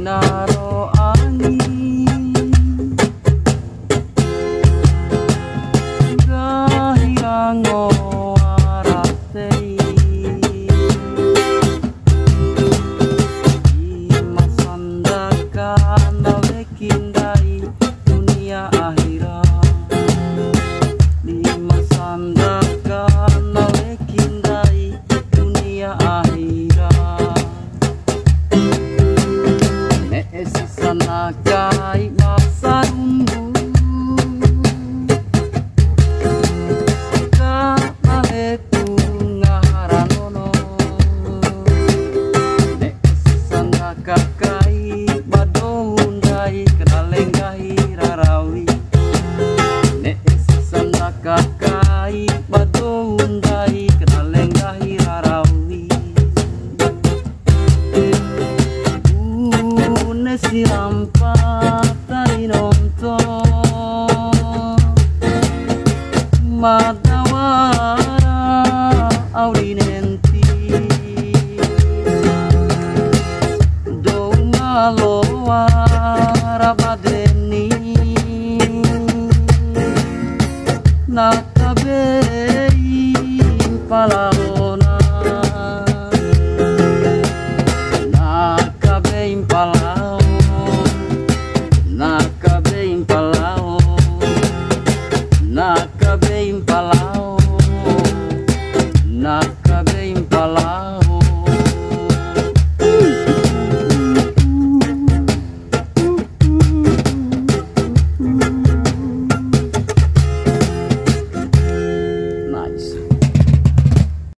Naro angin gahirango aratei imasandaka nawe kindai dunia akhirat imasandaka nawe kindai dunia akhirat sanakai masa rumbu kaleku ngaharanono nek sanakakai badondai kenalenggahi rarawi nek sanakakai badondai kenalenggahi rarawi silampa tari nonton madawara aurinenti do maloa